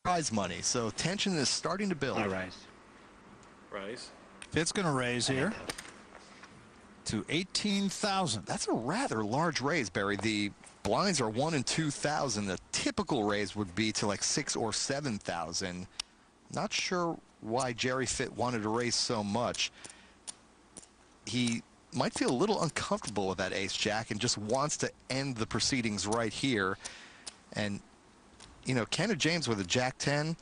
prize money. So tension is starting to build. I raise. Raise. Fitz going to raise here to 18,000. That's a rather large raise, Barry. The blinds are 1 and 2,000. The typical raise would be to like 6 or 7,000. Not sure why Jerry Fitt wanted to raise so much. He might feel a little uncomfortable with that ace-jack and just wants to end the proceedings right here. And, you know, Kenneth James with a jack-10,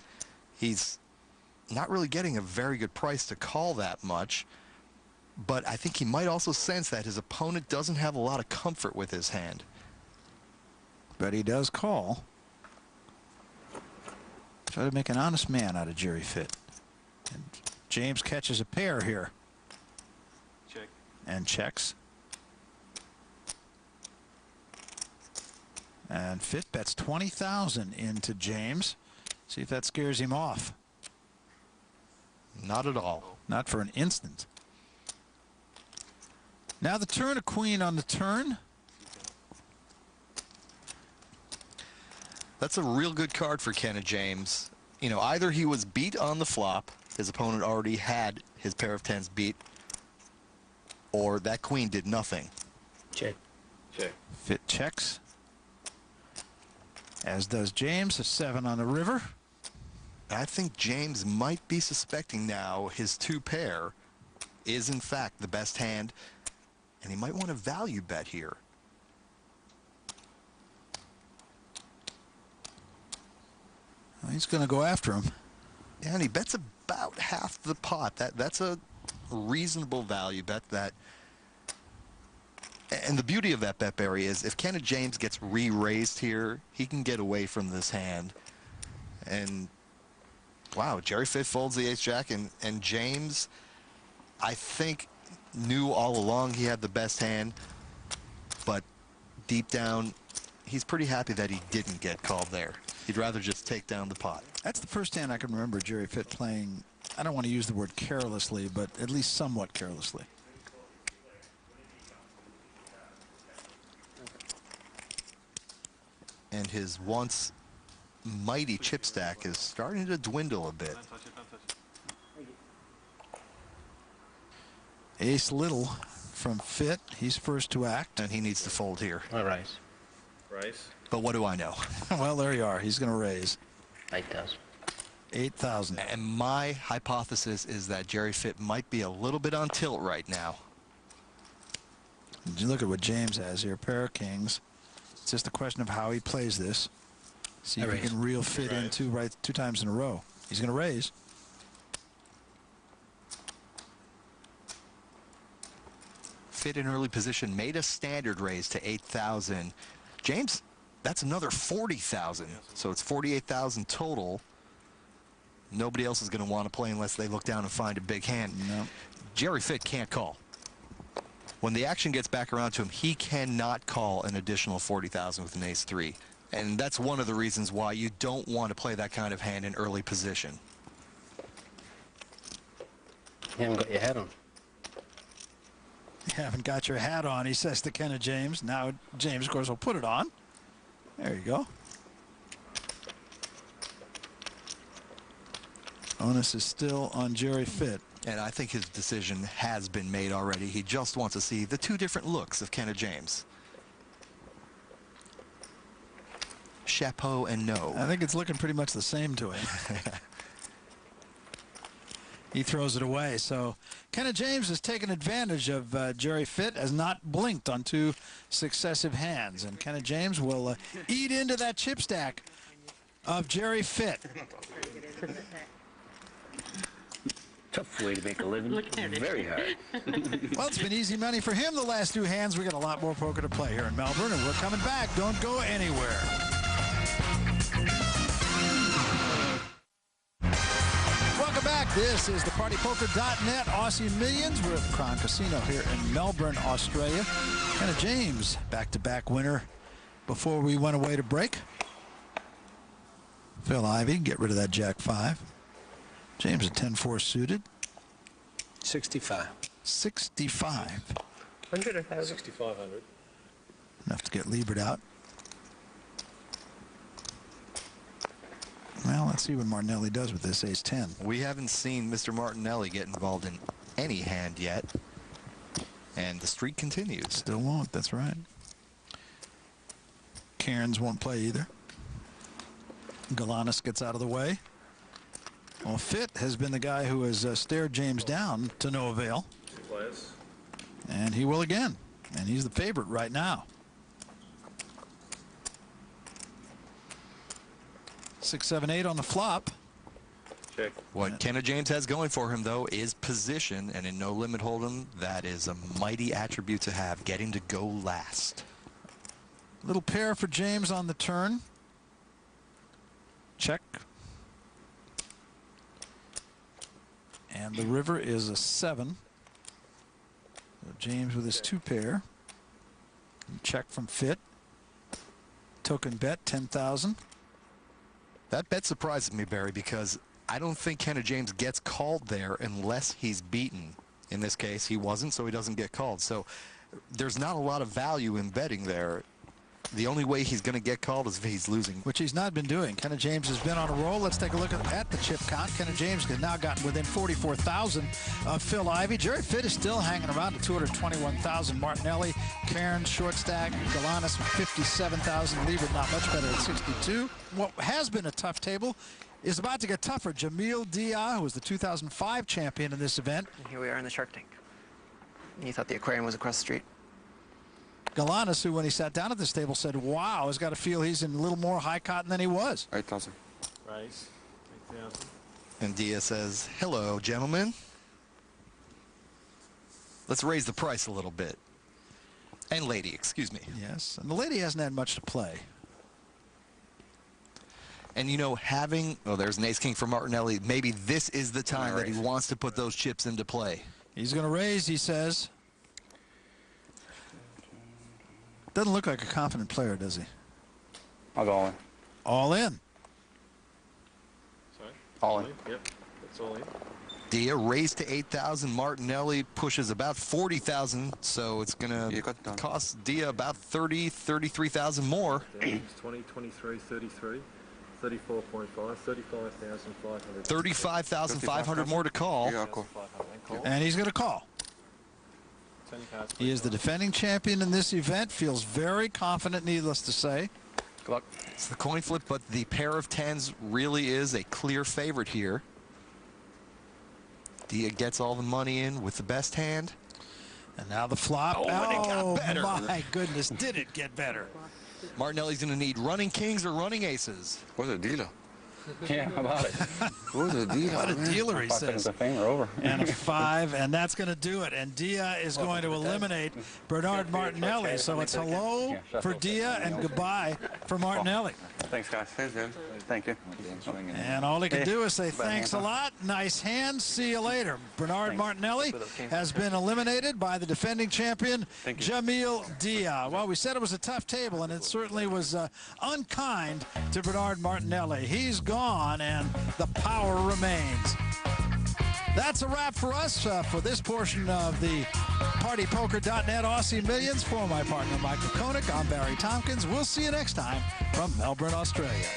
he's not really getting a very good price to call that much. But I think he might also sense that his opponent doesn't have a lot of comfort with his hand. But he does call. Try to make an honest man out of Jerry Fitt. And James catches a pair here. Check. And checks. And Fitt bets 20,000 into James. See if that scares him off. Not at all. Not for an instant. Now the turn, a queen on the turn. That's a real good card for Kenneth James. You know, either he was beat on the flop, his opponent already had his pair of tens beat, or that queen did nothing. Check. Check. Fitt checks. As does James, a 7 on the river. I think James might be suspecting now his 2-pair is in fact the best hand, and he might want to value bet here. Well, he's going to go after him. Yeah, and he bets about half the pot. That's a reasonable value bet. And the beauty of that bet, Barry, is if Kenneth James gets re-raised here, he can get away from this hand. And wow, Jerry Fitt folds the ace-jack, and James, I think, knew all along he had the best hand, but deep down, he's pretty happy that he didn't get called there. He'd rather just take down the pot. That's the first hand I can remember Jerry Fitt playing, I don't want to use the word carelessly, but at least somewhat carelessly. And his once mighty chip stack is starting to dwindle a bit. Don't touch it, don't touch it. Ace little from Fitt. He's first to act. And he needs to fold here. I raise. Raise. But what do I know? Well, there you are. He's going to raise. 8,000. 8,000. And my hypothesis is that Jerry Fitt might be a little bit on tilt right now. You look at what James has here. Pair of kings. It's just a question of how he plays this. See if he can reel Fitt in two times in a row. He's going to raise. Fitt in early position made a standard raise to 8,000. James, that's another 40,000. So it's 48,000 total. Nobody else is going to want to play unless they look down and find a big hand. No. Jerry Fitt can't call. When the action gets back around to him, he cannot call an additional 40,000 with an ace-3. And that's one of the reasons why you don't want to play that kind of hand in early position. You haven't got your hat on. You haven't got your hat on, he says to Kenneth James. Now James, of course, will put it on. There you go. Onus is still on Jerry Fitt. And I think his decision has been made already. He just wants to see the two different looks of Kenneth James. Chapeau and no. I think it's looking pretty much the same to him. He throws it away. So Kenneth James has taken advantage of Jerry Fitt, has not blinked on 2 successive hands. And Kenneth James will eat into that chip stack of Jerry Fitt. Tough way to make a living. Very hard. Well, it's been easy money for him the last 2 hands. We got a lot more poker to play here in Melbourne, and we're coming back. Don't go anywhere. Welcome back. This is the PartyPoker.net Aussie Millions. We're at the Crown Casino here in Melbourne, Australia. And a James back-to-back winner before we went away to break. Phil Ivey, get rid of that Jack-5. James a 10-4 suited. 65. 65. 100 or 1,000? 6,500. Enough to get Liebert out. Well, Let's see what Martinelli does with this ace-10. We haven't seen Mr. Martinelli get involved in any hand yet. And the streak continues. Still won't, that's right. Cairns won't play either. Galanis gets out of the way. Well, Fitt has been the guy who has stared James down to no avail. 2 players. And he will again. And he's the favorite right now. 6, 7, 8 on the flop. Check. What Kenna James has going for him, though, is position. And in no limit hold'em, that is a mighty attribute to have, getting to go last. Little pair for James on the turn. Check. And the river is a 7. So James with his 2 pair. Check from Fitt. Token bet 10,000. That bet surprises me, Barry, because I don't think Kenna James gets called there unless he's beaten. In this case, he wasn't, so he doesn't get called. So there's not a lot of value in betting there. The only way he's going to get called is if he's losing. Which he's not been doing. Kenna James has been on a roll. Let's take a look at the chip count. Kenna James has now gotten within 44,000 of Phil Ivey. Jerry Fitt is still hanging around at 221,000. Martinelli, Cairns, short stack, Galanis with 57,000. Lieber not much better at 62. What has been a tough table is about to get tougher. Jamil Dia, who was the 2005 champion in this event. And here we are in the Shark Tank. You thought the aquarium was across the street. Galanis, who when he sat down at this table said, wow, has got to feel he's in a little more high cotton than he was. 8,000. Raise. 8,000. And Dia says, hello, gentlemen. Let's raise the price a little bit. And lady, excuse me. Yes, and the lady hasn't had much to play. And, you know, having, oh, there's an ace-king for Martinelli. Maybe this is the time that he raise. wants to put those chips into play. He's going to raise, he says. Doesn't look like a confident player, does he? I'll go all in. All in. Sorry? All in. Yep. That's all in. Dia raised to 8,000. Martinelli pushes about 40,000, so it's going You to got done. cost Dia about 30, 33,000 more. 20, 23, 33, 34.5, 35,500. 35,500 more to call. Yeah, cool. And he's going to call. 10 cards. He is the defending champion in this event. Feels very confident, needless to say. Good luck. It's the coin flip, but the pair of tens really is a clear favorite here. Dia gets all the money in with the best hand. And now the flop. Oh, and it got better. My goodness, did it get better? Martinelli's going to need running kings or running aces. What's a dealer? Yeah, how about it? What's a dealer? What a man? dealer, he 5 seconds says. of fame are over. And a 5, and that's going to do it. And Dia is going to eliminate Bernard Martinelli. So it's hello for Dia and goodbye for Martinelli. Thanks, guys. Thanks, man. Thank you. And all he can do is say thanks a lot. Nice hand. See you later. Bernard Martinelli has been eliminated by the defending champion, Jamil Dia. Well, we said it was a tough table, and it certainly was unkind to Bernard Martinelli. He's gone, and the power remains. That's a wrap for us for this portion of the PartyPoker.net Aussie Millions. For my partner, Michael Koenig, I'm Barry Tompkins. We'll see you next time from Melbourne, Australia.